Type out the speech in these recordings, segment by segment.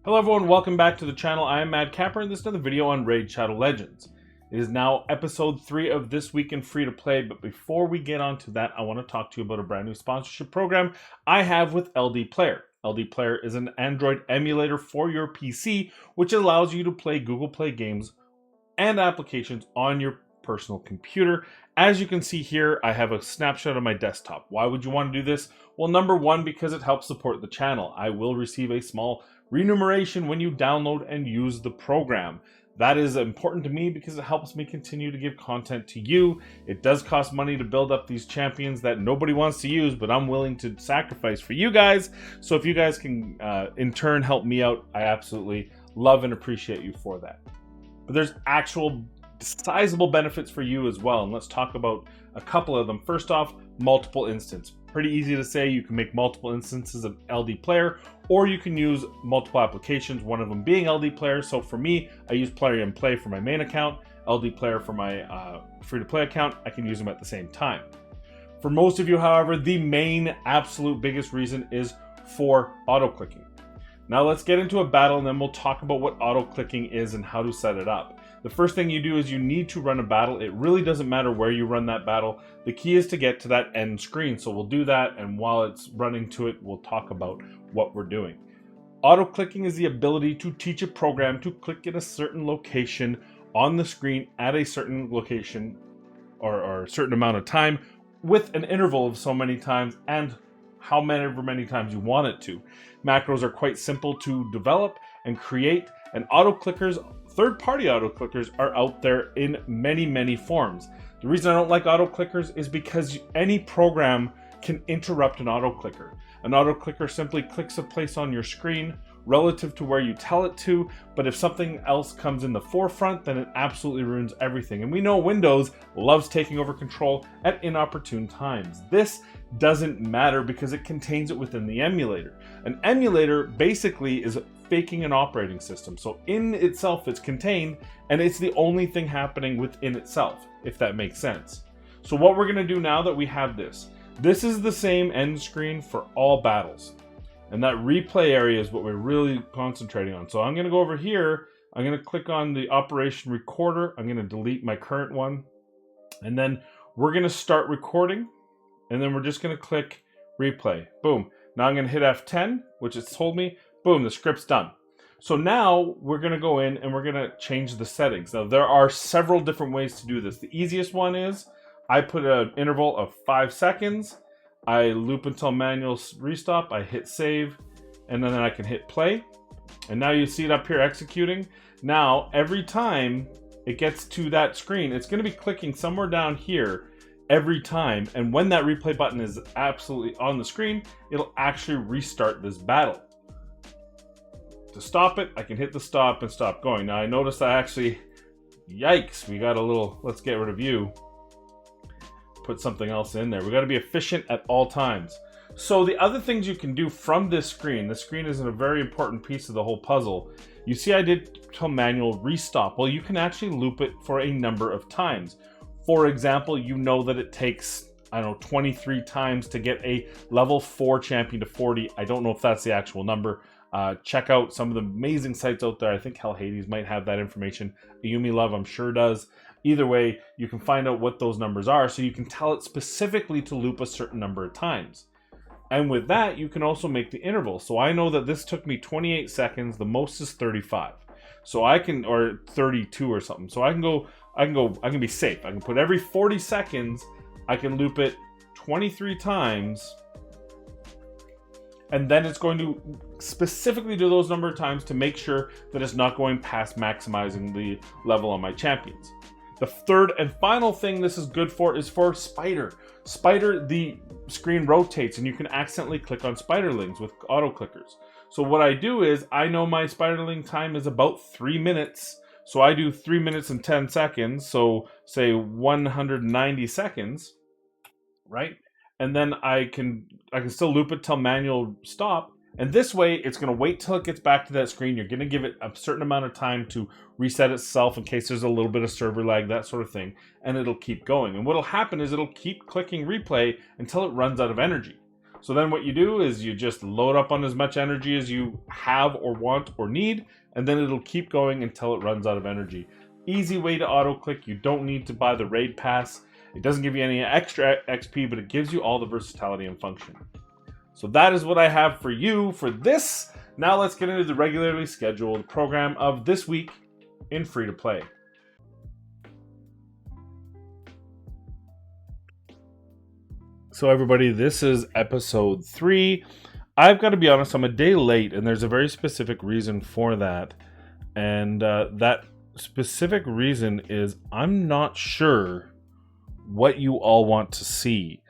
Hello everyone, welcome back to the channel. I am Mad Capper and this is another video on Raid Shadow Legends. It is now episode 3 of This Week in Free to Play, but before we get on to that, I want to talk to you about a brand new sponsorship program I have with LDPlayer. LDPlayer is an Android emulator for your PC, which allows you to play Google Play games and applications on your personal computer. As you can see here, I have a snapshot of my desktop. Why would you want to do this? Well, number one, because it helps support the channel. I will receive a small remuneration when you download and use the program. That is important to me because it helps me continue to give content to you. It does cost money to build up these champions that nobody wants to use, but I'm willing to sacrifice for you guys. So if you guys can in turn help me out, I absolutely love and appreciate you for that. But there's actual sizable benefits for you as well, and let's talk about a couple of them. First off, multiple instance. Pretty easy to say. You can make multiple instances of LDPlayer, or you can use multiple applications, one of them being LDPlayer. So for me, I use Play and Play for my main account, LDPlayer for my free-to-play account. I can use them at the same time. For most of you, however, the main absolute biggest reason is for auto-clicking. Now let's get into a battle and then we'll talk about what auto-clicking is and how to set it up. The first thing you do is you need to run a battle. It really doesn't matter where you run that battle. The key is to get to that end screen. So we'll do that, and while it's running to it, we'll talk about what we're doing. Auto-clicking is the ability to teach a program to click in a certain location on the screen at a certain location or a certain amount of time with an interval of so many times and however many times you want it to. Macros are quite simple to develop and create, and auto-clickers, third-party auto-clickers, are out there in many forms. The reason I don't like auto-clickers is because any program can interrupt an auto-clicker. An auto-clicker simply clicks a place on your screen relative to where you tell it to, but if something else comes in the forefront, then it absolutely ruins everything. And we know Windows loves taking over control at inopportune times. This doesn't matter because it contains it within the emulator. An emulator basically is faking an operating system. So in itself it's contained, and it's the only thing happening within itself, if that makes sense. So what we're going to do now that we have this is the same end screen for all battles. And that replay area is what we're really concentrating on. So I'm going to go over here. I'm going to click on the operation recorder. I'm going to delete my current one. And then we're going to start recording. And then we're just going to click replay. Boom. Now I'm going to hit F10, which it's told me. Boom, the script's done. So now we're going to go in and we're going to change the settings. Now there are several different ways to do this. The easiest one is I put an interval of 5 seconds. I loop until manual restop. I hit save, and then I can hit play. And now you see it up here executing. Now every time it gets to that screen, it's going to be clicking somewhere down here every time. And when that replay button is absolutely on the screen, it'll actually restart this battle. To stop it, I can hit the stop and stop going. Now I noticed I actually, yikes, we got a little, let's get rid of you. Put something else in there. We got to be efficient at all times. So the other things you can do from this screen, the screen is a very important piece of the whole puzzle. You see I did till manual restop. Well, you can actually loop it for a number of times. For example, you know that it takes, I don't know, 23 times to get a level 4 champion to 40. I don't know if that's the actual number. Check out some of the amazing sites out there. I think Hell Hades might have that information. Ayumi Love, I'm sure, does. Either way, you can find out what those numbers are so you can tell it specifically to loop a certain number of times. And with that, you can also make the interval. So I know that this took me 28 seconds. The most is 35. So I can, or 32 or something. So I can be safe. I can put every 40 seconds, I can loop it 23 times. And then it's going to specifically do those number of times to make sure that it's not going past maximizing the level on my champions. The third and final thing this is good for is for Spider. Spider, the screen rotates and you can accidentally click on spiderlings with auto clickers. So what I do is I know my spiderling time is about 3 minutes. So I do 3 minutes and 10 seconds. So say 190 seconds, right? And then I can still loop it till manual stop. And this way, it's going to wait till it gets back to that screen. You're going to give it a certain amount of time to reset itself in case there's a little bit of server lag, that sort of thing. And it'll keep going. And what'll happen is it'll keep clicking replay until it runs out of energy. So then what you do is you just load up on as much energy as you have or want or need, and then it'll keep going until it runs out of energy. Easy way to auto click. You don't need to buy the raid pass. It doesn't give you any extra XP, but it gives you all the versatility and function. So that is what I have for you for this. Now let's get into the regularly scheduled program of this week in free-to-play. So everybody, this is episode 3. I've got to be honest, I'm a day late, and there's a very specific reason for that. And that specific reason is I'm not sure what you all want to see.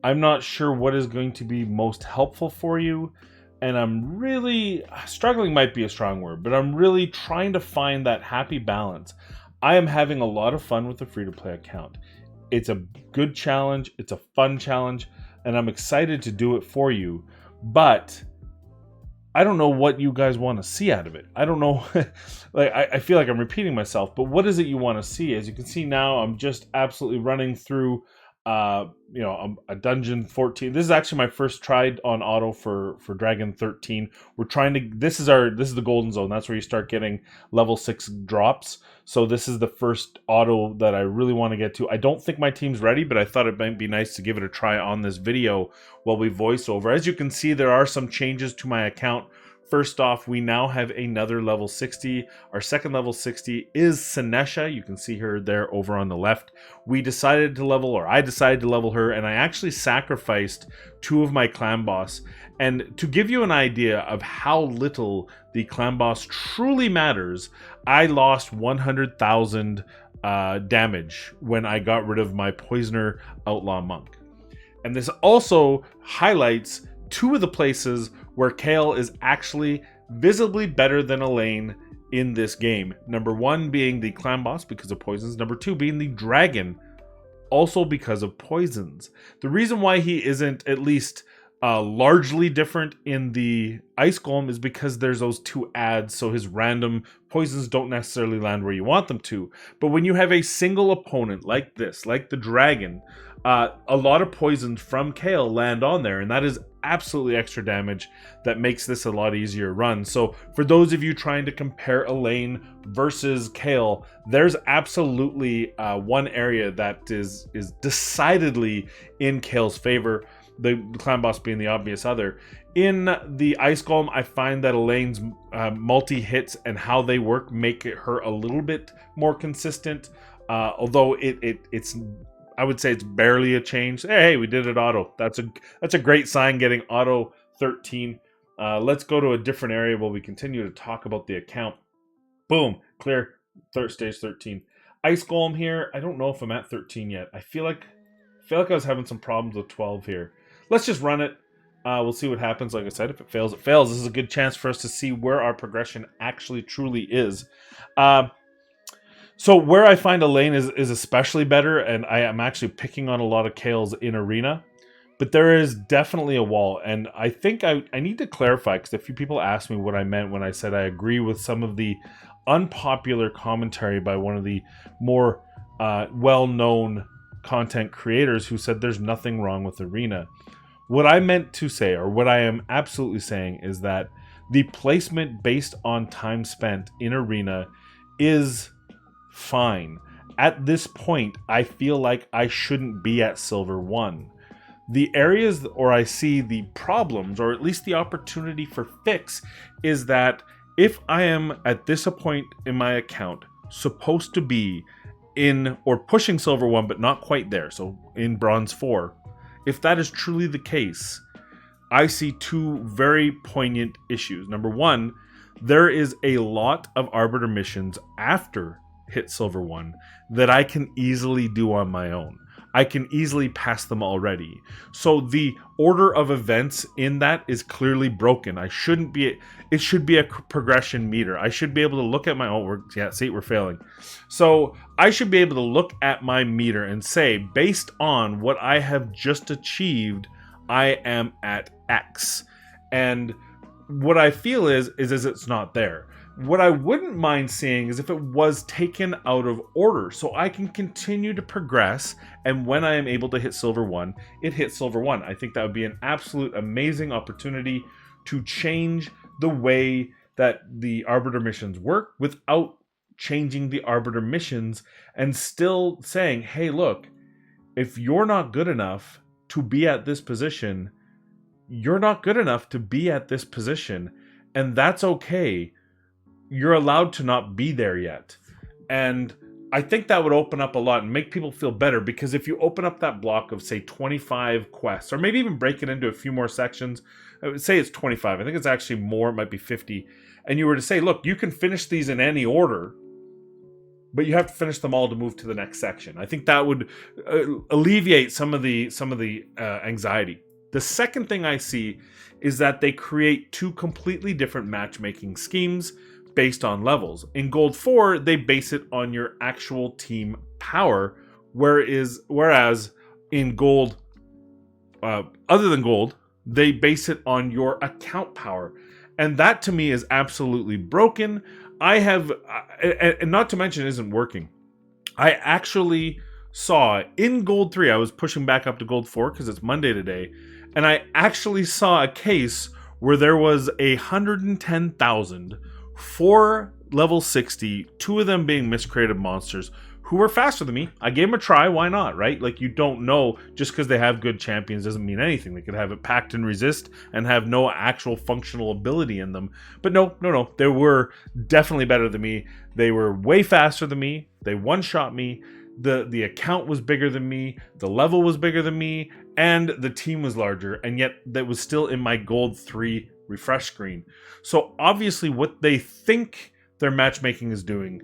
I'm not sure what is going to be most helpful for you. And I'm really struggling, might be a strong word, but I'm really trying to find that happy balance. I am having a lot of fun with the free-to-play account. It's a good challenge, it's a fun challenge, and I'm excited to do it for you. But I don't know what you guys want to see out of it. I don't know. I feel like I'm repeating myself, but what is it you want to see? As you can see now, I'm just absolutely running through a dungeon 14. This is actually my first try on auto for Dragon 13. We're trying to this is the golden zone. That's where you start getting level 6 drops. So this is the first auto that I really want to get to. I don't think my team's ready, but I thought it might be nice to give it a try on this video while we voice over. As you can see, there are some changes to my account. First off, we now have another level 60. Our second level 60 is Sinesha. You can see her there over on the left. I decided to level her, and I actually sacrificed 2 of my clan boss. And to give you an idea of how little the clan boss truly matters, I lost 100,000 damage when I got rid of my Poisoner Outlaw Monk. And this also highlights 2 of the places where Kale is actually visibly better than Elaine in this game. Number 1 being the clan boss because of poisons. Number 2 being the dragon, also because of poisons. The reason why he isn't at least largely different in the Ice Golem is because there's those 2 adds, so his random poisons don't necessarily land where you want them to. But when you have a single opponent like this, like the dragon, a lot of poisons from Kale land on there, and that is absolutely extra damage that makes this a lot easier to run. So for those of you trying to compare Elaine versus Kale, there's absolutely one area that is decidedly in Kale's favor, the clan boss being the obvious other. In the Ice Golem, I find that Elaine's multi-hits and how they work make her a little bit more consistent, although it's I would say it's barely a change. Hey, we did it auto. That's a great sign, getting auto 13. Let's go to a different area while we continue to talk about the account. Boom, clear. Stage 13. Ice Golem here. I don't know if I'm at 13 yet. I feel like I was having some problems with 12 here. Let's just run it. We'll see what happens. Like I said, if it fails, it fails. This is a good chance for us to see where our progression actually truly is. So where I find Elaine is especially better, and I am actually picking on a lot of Kales in Arena, but there is definitely a wall. And I think I need to clarify, because a few people asked me what I meant when I said I agree with some of the unpopular commentary by one of the more well-known content creators who said there's nothing wrong with Arena. What I meant to say, or what I am absolutely saying, is that the placement based on time spent in Arena is fine. At this point, I feel like I shouldn't be at Silver 1. The areas where I see the problems, or at least the opportunity for fix, is that if I am at this point in my account supposed to be in or pushing Silver 1 but not quite there, so in Bronze 4, if that is truly the case, I see 2 very poignant issues. Number 1, there is a lot of Arbiter missions after hit Silver 1 that I can easily do on my own. I can easily pass them already. So the order of events in that is clearly broken. It should be a progression meter. I should be able to look at my own, we're failing. So I should be able to look at my meter and say, based on what I have just achieved, I am at X. And what I feel is it's not there. What I wouldn't mind seeing is if it was taken out of order, so I can continue to progress, and when I am able to hit silver 1, it hits silver 1. I think that would be an absolute amazing opportunity to change the way that the Arbiter missions work without changing the Arbiter missions, and still saying, hey, look, if you're not good enough to be at this position, you're not good enough to be at this position, and that's okay. You're allowed to not be there yet. And I think that would open up a lot and make people feel better, because if you open up that block of, say, 25 quests, or maybe even break it into a few more sections, I would say it's 25. I think it's actually more, it might be 50. And you were to say, look, you can finish these in any order, but you have to finish them all to move to the next section. I think that would alleviate some of the anxiety. The second thing I see is that they create two completely different matchmaking schemes based on levels. In Gold 4, they base it on your actual team power, whereas in Gold, other than Gold, they base it on your account power. And that to me is absolutely broken. And not to mention it isn't working. I actually saw in Gold 3, I was pushing back up to Gold 4 because it's Monday today, and I actually saw a case where there was 110,000 for level 60, 2 of them being miscreated monsters who were faster than me. I gave them a try, why not, right? Like, you don't know, just because they have good champions doesn't mean anything. They could have it packed and resist and have no actual functional ability in them. But no, they were definitely better than me. They were way faster than me. They one-shot me. The account was bigger than me, the level was bigger than me, and the team was larger, and yet that was still in my Gold 3 refresh screen. So obviously what they think their matchmaking is doing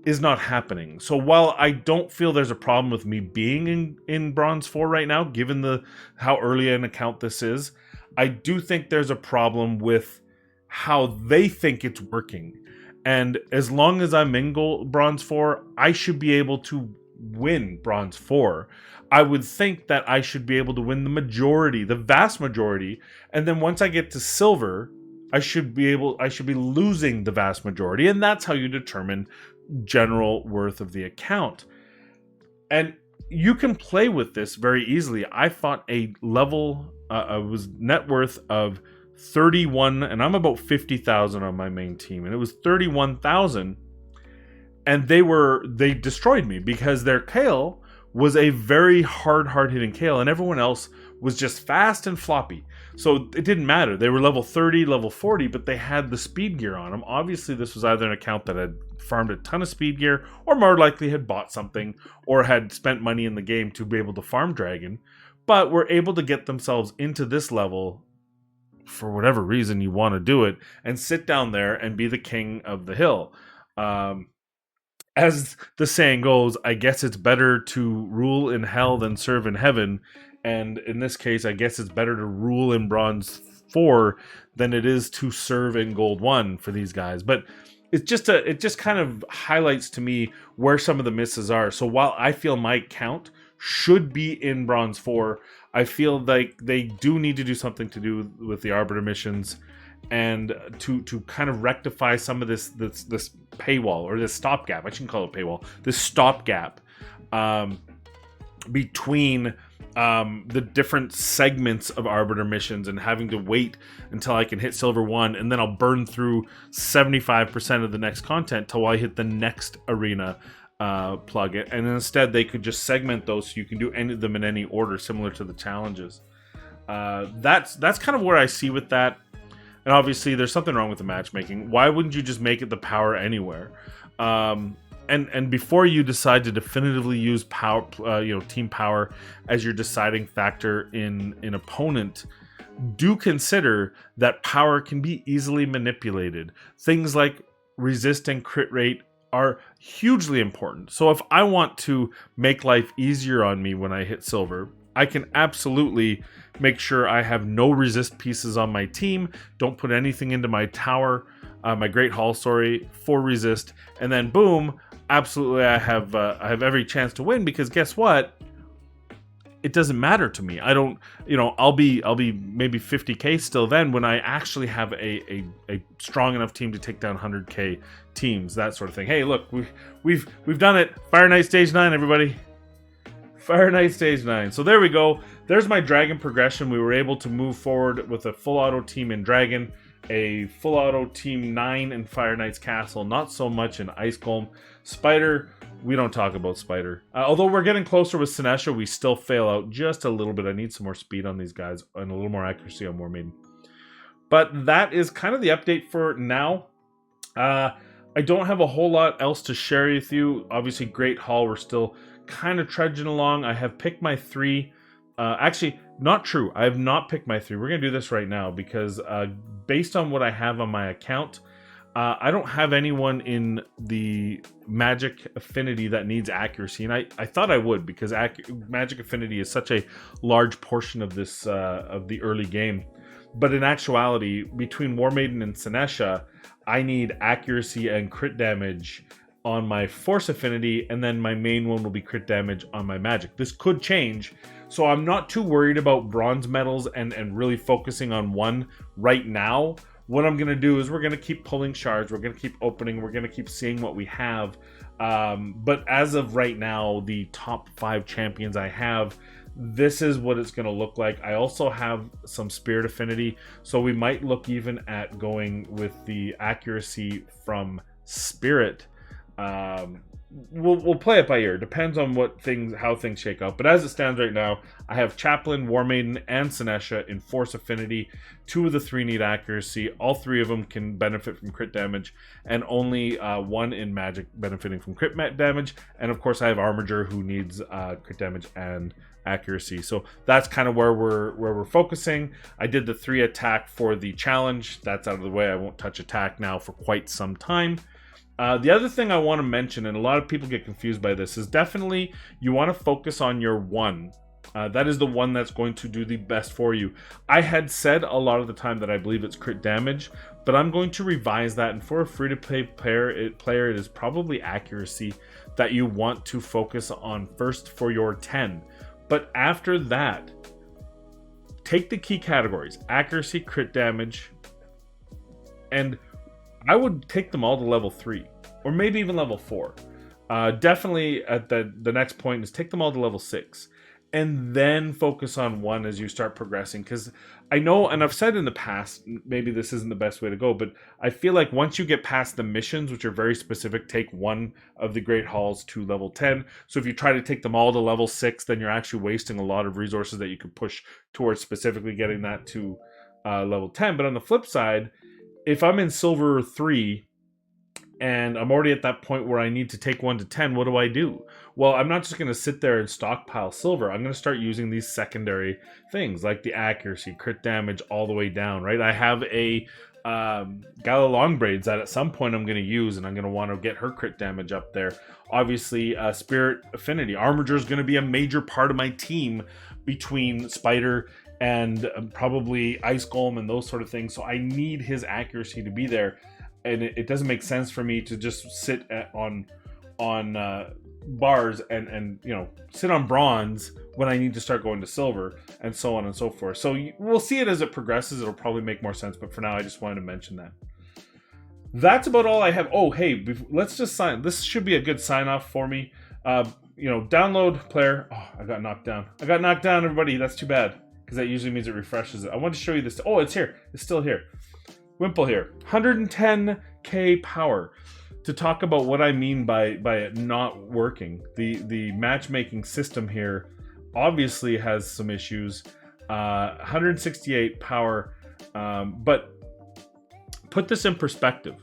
is not happening. So while I don't feel there's a problem with me being in Bronze 4 right now, given how early an account this is, I do think there's a problem with how they think it's working. And as long as I'm in Bronze 4, I should be able to win Bronze 4. I would think that I should be able to win the vast majority, and then once I get to Silver, I should be losing the vast majority, and that's how you determine general worth of the account. And you can play with this very easily. I fought a level, was net worth of 31, and I'm about 50,000 on my main team, and it was 31,000. And they destroyed me because their Kale was a very hard-hitting Kale, and everyone else was just fast and floppy. So it didn't matter. They were level 30, level 40, but they had the speed gear on them. Obviously, this was either an account that had farmed a ton of speed gear, or more likely had bought something, or had spent money in the game to be able to farm Dragon, but were able to get themselves into this level for whatever reason you want to do it, and sit down there and be the king of the hill. As the saying goes, I guess it's better to rule in hell than serve in heaven. And in this case, I guess it's better to rule in Bronze 4 than it is to serve in Gold 1 for these guys. But it just kind of highlights to me where some of the misses are. So while I feel my count should be in Bronze 4, I feel like they do need to do something to do with the Arbiter missions, and to kind of rectify some of this paywall, or this stopgap. I shouldn't call it paywall. This stopgap between the different segments of Arbiter missions, and having to wait until I can hit Silver 1, and then I'll burn through 75% of the next content till I hit the next arena plug it. And instead, they could just segment those so you can do any of them in any order, similar to the challenges. That's kind of where I see with that. And obviously, there's something wrong with the matchmaking. Why wouldn't you just make it the power anywhere? And before you decide to definitively use power, team power as your deciding factor in an opponent, do consider that power can be easily manipulated. Things like resist and crit rate are hugely important. So if I want to make life easier on me when I hit Silver, I can absolutely make sure I have no resist pieces on my team, don't put anything into my tower, my Great Hall, for resist, and then boom, absolutely I have every chance to win, because guess what? it doesn't matter to me. I don't, I'll be maybe 50K still then when I actually have a strong enough team to take down 100K teams, that sort of thing. Hey, look, we've done it. Fire Knight Stage 9, everybody. Fire Knight Stage 9. So there we go. There's my Dragon progression. We were able to move forward with a full auto team in Dragon, a full auto team 9 in Fire Knight's Castle, not so much in Ice Golem. Spider, we don't talk about Spider. Although we're getting closer with Sinesha, we still fail out just a little bit. I need some more speed on these guys and a little more accuracy on War Maiden. But that is kind of the update for now. I don't have a whole lot else to share with you. Obviously, Great Hall, we're still kind of trudging along. I have picked my 3. Actually, not true. I have not picked my 3. We're going to do this right now because based on what I have on my account, I don't have anyone in the Magic Affinity that needs accuracy, and I thought I would because Magic Affinity is such a large portion of this of the early game. But in actuality, between War Maiden and Sinesha, I need accuracy and crit damage on my Force Affinity, and then my main one will be crit damage on my Magic. This could change, so I'm not too worried about bronze medals and really focusing on one right now. What I'm going to do is we're going to keep pulling shards, we're going to keep opening, we're going to keep seeing what we have. But as of right now, the top 5 champions I have, this is what it's going to look like. I also have some Spirit Affinity, so we might look even at going with the accuracy from Spirit. We'll play it by ear. Depends on how things shake out. But as it stands right now, I have Chaplain, War Maiden, and Sinesha in Force Affinity. 2 of the 3 need accuracy. All 3 of them can benefit from crit damage, and only 1 in Magic benefiting from crit damage. And of course, I have Armiger, who needs crit damage and accuracy. So that's kind of where we're focusing. I did the 3 attack for the challenge. That's out of the way. I won't touch attack now for quite some time. The other thing I want to mention, and a lot of people get confused by this, is definitely you want to focus on your 1. That is the one that's going to do the best for you. I had said a lot of the time that I believe it's crit damage, but I'm going to revise that, and for a free-to-play player, it is probably accuracy that you want to focus on first for your 10. But after that, take the key categories: accuracy, crit damage, and I would take them all to level 3, or maybe even level 4. Definitely at the next point is take them all to level 6, and then focus on 1 as you start progressing. Because I know, and I've said in the past, maybe this isn't the best way to go, but I feel like once you get past the missions, which are very specific, take 1 of the Great Halls to level 10. So if you try to take them all to level 6, then you're actually wasting a lot of resources that you could push towards specifically getting that to level 10. But on the flip side, if I'm in Silver 3 and I'm already at that point where I need to take 1 to 10, what do? Well, I'm not just going to sit there and stockpile silver. I'm going to start using these secondary things like the accuracy, crit damage all the way down, right? I have a Gala Longbraids that at some point I'm going to use, and I'm going to want to get her crit damage up there. Obviously, Spirit Affinity. Armiger is going to be a major part of my team between Spider and probably Ice Golem and those sort of things. So I need his accuracy to be there, and it doesn't make sense for me to just sit on bars and sit on bronze when I need to start going to silver, and so on and so forth. So we'll see it as it progresses. It'll probably make more sense, but for now I just wanted to mention that. That's about all I have. Oh, hey, let's just sign. This should be a good sign off for me. Download player. Oh, I got knocked down, everybody. That's too bad, because that usually means it refreshes it. I want to show you this. Oh, it's here. It's still here. Wimple here. 110k power. To talk about what I mean by it not working. The matchmaking system here obviously has some issues. 168 power. But put this in perspective.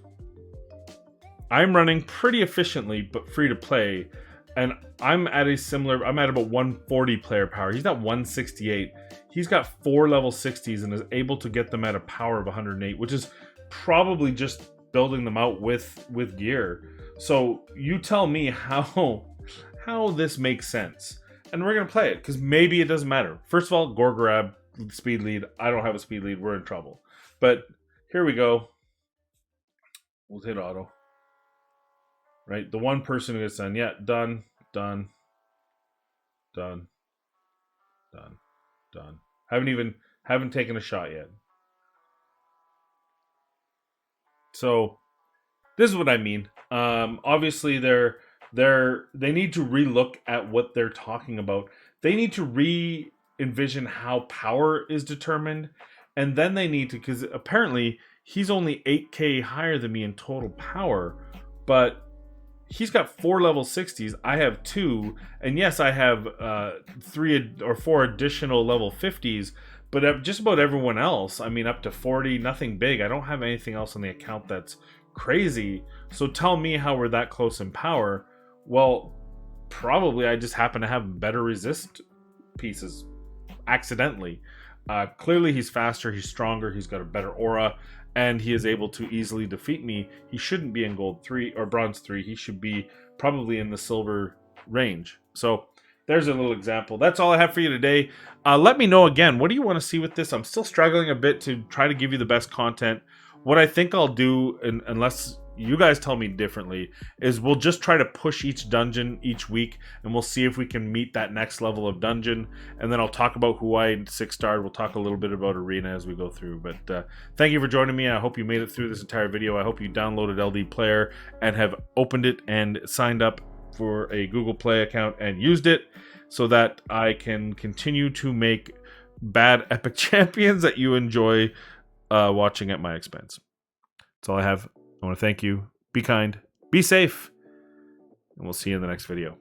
I'm running pretty efficiently, but free to play. And I'm at about 140 player power. He's got 168. He's got 4 level 60s and is able to get them at a power of 108, which is probably just building them out with gear. So you tell me how this makes sense. And we're going to play it, because maybe it doesn't matter. First of all, Gorgorab, speed lead. I don't have a speed lead. We're in trouble. But here we go. We'll hit auto. Right? The one person who gets done. Yeah, done. Done. Haven't taken a shot yet. So this is what I mean. Obviously, they need to relook at what they're talking about. They need to re-envision how power is determined, and then they need to, because apparently he's only 8K higher than me in total power, but he's got 4 level 60s. I have 2, and yes, I have 3 or 4 additional level 50s. But just about everyone else, I mean, up to 40, nothing big. I don't have anything else on the account that's crazy. So tell me how we're that close in power. Well, probably I just happen to have better resist pieces accidentally. Clearly he's faster, he's stronger, he's got a better aura, and he is able to easily defeat me. He shouldn't be in gold 3 or bronze 3. He should be probably in the silver range. So there's a little example. That's all I have for you today. Let me know again, what do you want to see with this? I'm still struggling a bit to try to give you the best content. What I think I'll do, unless you guys tell me differently, is we'll just try to push each dungeon each week, and we'll see if we can meet that next level of dungeon. And then I'll talk about who I 6-starred. We'll talk a little bit about Arena as we go through. But thank you for joining me. I hope you made it through this entire video. I hope you downloaded LDPlayer and have opened it and signed up for a Google Play account and used it, so that I can continue to make bad epic champions that you enjoy watching at my expense. That's all I have. I want to thank you. Be kind, be safe, and we'll see you in the next video.